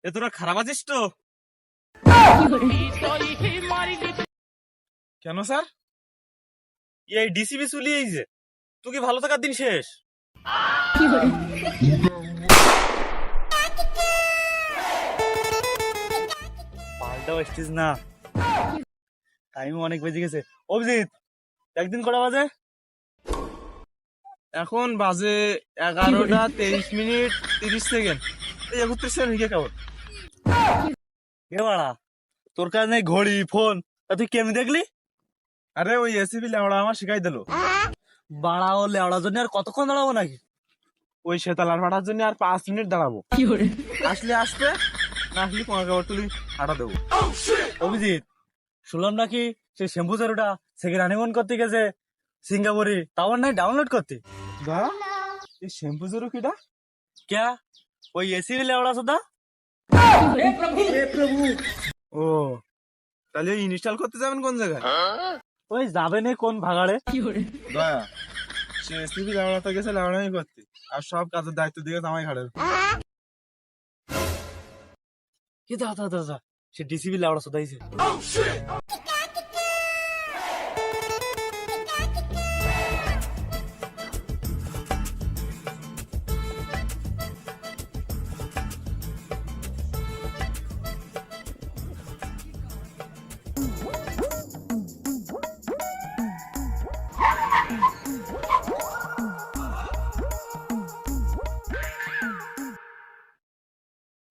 এ তোরা খারাপ আছিস তো? কেন স্যার? এই ডিসিবি চলিয়েই যে তুই কি ভালো থাকার দিন শেষ? পাল্টাও স্টেজ না, টাইম অনেক বেজে গেছে। অভিজিৎ, একদিন কটা বাজে? এখন বাজে 11টা 23 মিনিট 30 সেকেন্ড। এই 31 সেকেন্ড হিকে কেমন? কে বাড়া, তোর কাছে নেই ঘড়ি ফোন, তা তুই কেমনি দেখলি? আরে ওই এসিপি লেওড়া আমার শিখাই দিল। বাড়া ও লেওড়ার জন্য আর কতক্ষণ দাঁড়াবো নাকি? ওই সেতালার ফাটার জন্য আর 5 মিনিট দাঁড়াবো। আসলে আসবে, না আসলে তোমার কাপড় তুলি হাঁটা দেবো। অভিজিৎ, শুনলাম নাকি সে শ্যাম্পু চারুটা সেকেন্ড হানিমুন করতে গেছে সিঙ্গাপুরে, টাওয়ার নাই ডাউনলোড করতে। দা এই শ্যাম্পু জরু কিটা? ক্যা ওই এসি লেওড়া সুদা? ও তাহলে ইনস্টল করতে যাবেন কোন জায়গায়? ওই যাবে নে কোন ভাগাড়ে। দয়া সে এসিপি লেওড়াতে গেছে লেওড়াই করতে, আর সব কাজের দায়িত্ব দিয়ে আমায় ঘাড়ে। কি দা সে ডিসিবি লেওড়া সুদাইছে।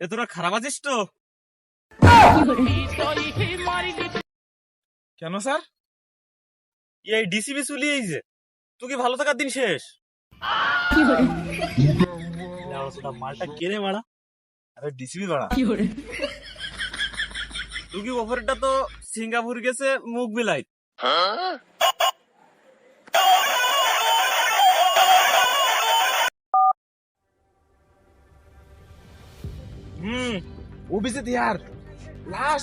এ তোরা খারাপ আছিস তো? কেন স্যার? এই ডিসিবি চলিয়েই যে তুই কি ভালো থাকার দিন শেষ? লেওড়া সুদা মালটা কেড়ে মারা। আরে ডিসিপি বাড়া। তুই কি অফারটা তো সিঙ্গাপুর গেছে মুখ বিলাই। অভিজিৎ ইয়ার লাশ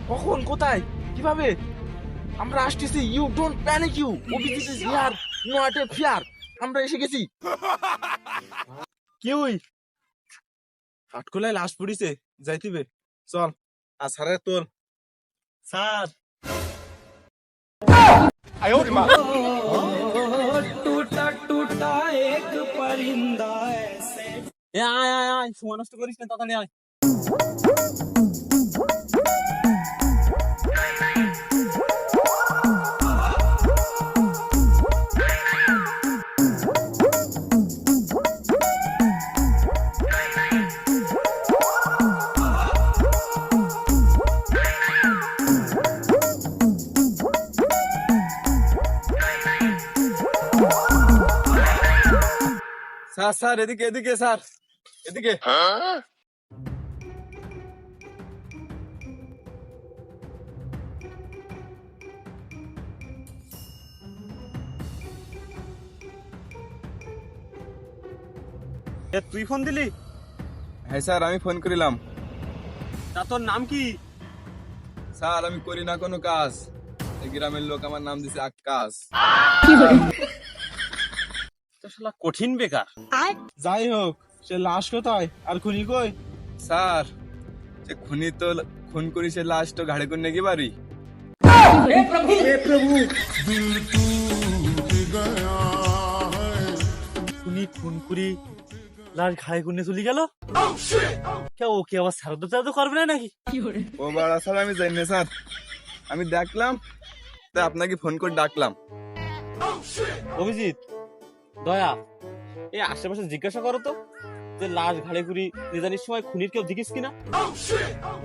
কখন কোথায় কিভাবে? আমরা আসতেছি, you don't panic, you Abhijit is here, not a fear. আমরা এসে গেছি। কি ওই হাটকোলায় লাশ পড়িছে, যাইতিবে চল। আর স্যারের তোর স্যার? এ আয় আয় আয়, সময় নষ্ট করিস না, তাড়াতাড়ি আয়। স্যার স্যার এদিকে এদিকে স্যার এদিকে। এ তুই ফোন দিলি? হ্যাঁ স্যার আমি ফোন করিলাম। তা তোর নাম কি? স্যার আমি করি না কোনো কাজ, এই গ্রামের লোক আমার নাম দিছে আকাশ। তো শালা কঠিন বেকার। যাই হোক, সে লাশ কোথায় আর খুনি কই? স্যার সে খুনি তো খুন করি, সে লাশ তো ঘাড়ে করে নাকি বাড়ি। খুনি খুন করি লাশ ঘাড়ে কুনে চলে গেল। কে ও কি আবার সারদ করবে না নাকি? ও বাড়া স্যার আমি জানি না স্যার, আমি দেখলাম তাই আপনাকে ফোন করে ডাকলাম। অভিজিৎ, দয়া, এই আশেপাশে জিজ্ঞাসা করো তো যে লাশ ঘাড়ে ঘুরি নিজানির সময় খুনির কেউ দেখিস কিনা।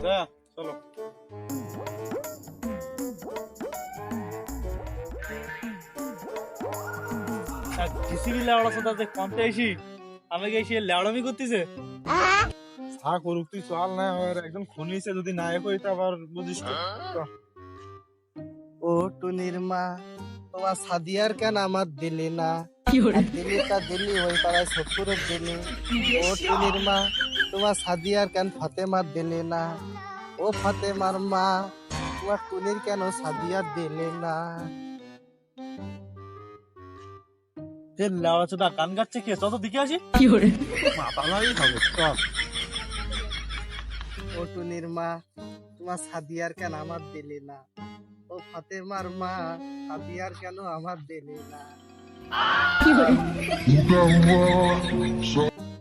দয়া চলো। ডিসিবি লেওড়া সাথে যে কমতে এসি আমাকে এসে লেওড়ামি করতেছে। থাক করুক, তুই চল না, আর একজন খুনিছে যদি না কই তো আবার বুঝিস তো। ও টুনির মা, তোমার সাদিয়ার কেন আমার দিলি না? আর দিলি তা দিলি ওই পাড়ায় সত্তরের দিলি। ও টুনির মা, তোমার সাদিয়ার কেন ফাতেমার দিলি না? ও ফাতেমার মা, তোমার টুনির কেন সাদিয়ার দিলি না? লেওড়া চোদা গান গাচ্ছে কে? চল তো দিকে আসি। মাথা ভারী হবে চল। ও টুনির মা তোমার সাদিয়ার কেন আমার দিলে না? ও ফাতেমার মা সাদিয়ার কেন আমার দিলে না?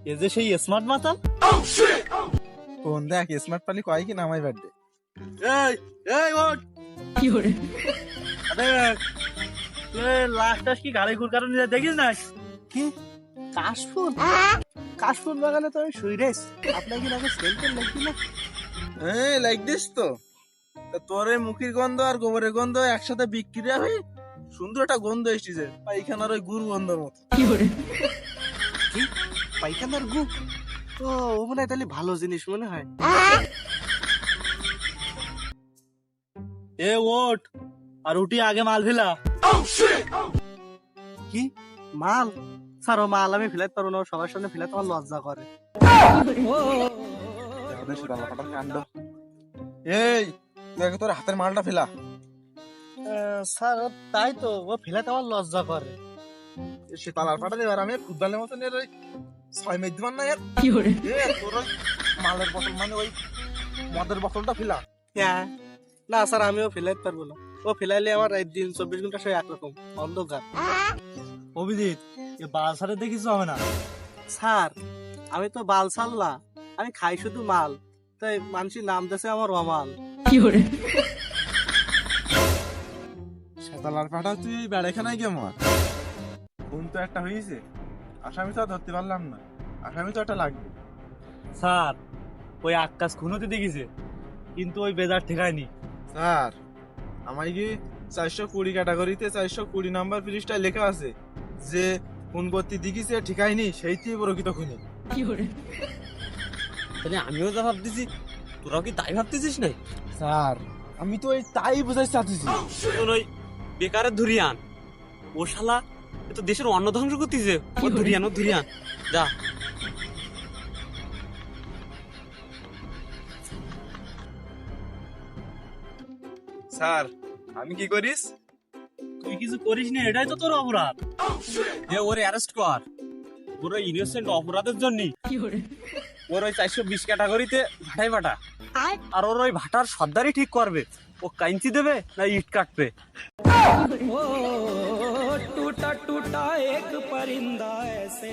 এ যে সেই স্মার্ট মাতাল। কোন দেখ স্মার্ট পালি কয় কি নামাই বার্থডে। এই এই ওঠ। আরে তুই লাস্ট টাস কি গাড়ি ঘুর কারণে দেখিস না? কি কাশফুল? কাশফুল বাগানে তো আমি শুই রেস, আপনার কি লাগে সেলফেল লাগছিল? হ্যাঁ লাইক দিস তো। তা তোর এই মুখের গন্ধ আর গোবরের গন্ধ একসাথে বিক্রিয়া হয়ে সুন্দর একটা গন্ধ এসেছে, পায়খানার ওই গুড় গন্ধর মতো। কি পায়খানার গু? তো ও মনে হয় তাহলে ভালো জিনিস মনে হয়। এ ওঠ আর উঠি আগে মাল ফেলা। কি মাল? স্যার ও মাল আমি ফেলাতে পারবো না, ও সবার সামনে ফেলাতে আমার লজ্জা করে। কাণ্ড। এই দেখ তোর হাতের মালটা ফেলা। স্যার তাই তো, ও ফেলাতে আমার লজ্জা করে। সে তালার ফাটা দেবার আমি ফুটবলের মতন এর ওই 6 মেদ দিবার না এর। এ তোর ওই মালের বোতল মানে ওই মদের বোতলটা ফেলা। হ্যাঁ না স্যার আমিও ফেলাতে পারবো না, ও ফেলাইলে আমার এই দিন 24 ঘন্টা সে একরকম অন্ধকার। অভিজিৎ এ বাল সারে দেখিস হবে না। স্যার আমি তো বাল ছাল না, আমি খাই শুধু মাল, তাই মানুষের নাম দেশে আমার অমাল। তালার ফাটা তুই বেড়াখানায় কেমন? কোন তো একটা হয়েছে, আসামি তো আর ধরতে পারলাম না, আসামি তো একটা লাগবে। স্যার ওই আকাশ খুনোতে দেখিছে কিন্তু ওই বেজার ঠেকায়নি। স্যার আমায় কি 420 ক্যাটাগরিতে 420 নাম্বার পৃষ্ঠায় লেখা আছে যে কোন করতে দেখিছে ঠিকাইনি সেইটি প্রকৃত খুনি। তাহলে আমিও যা ভাবতেছি তোরাও কি তাই ভাবতেছিস না? স্যার আমি তো এই তাই বুঝাই চাচ্ছি। তোর ওই বেকারের ধুরিয়ান ও শালা এ তো দেশের অন্ন ধ্বংস করতেছে। ও ধুরিয়ান যা। স্যার আমি কি করিস? তুই কিছু করিস না, এটাই তো তোর অপরাধ। এ ওরে অ্যারেস্ট কর, ওর ওই ইনোসেন্ট অপরাধের জন্য। ওর ওই 420 ক্যাটাগরিতে ভাটাই ভাটা, আর ওর ওই ভাটার সর্দারই ঠিক করবে ও কাইঞ্চি দেবে না ইট কাটবে। टूटा टूटा एक परिंदा ऐसे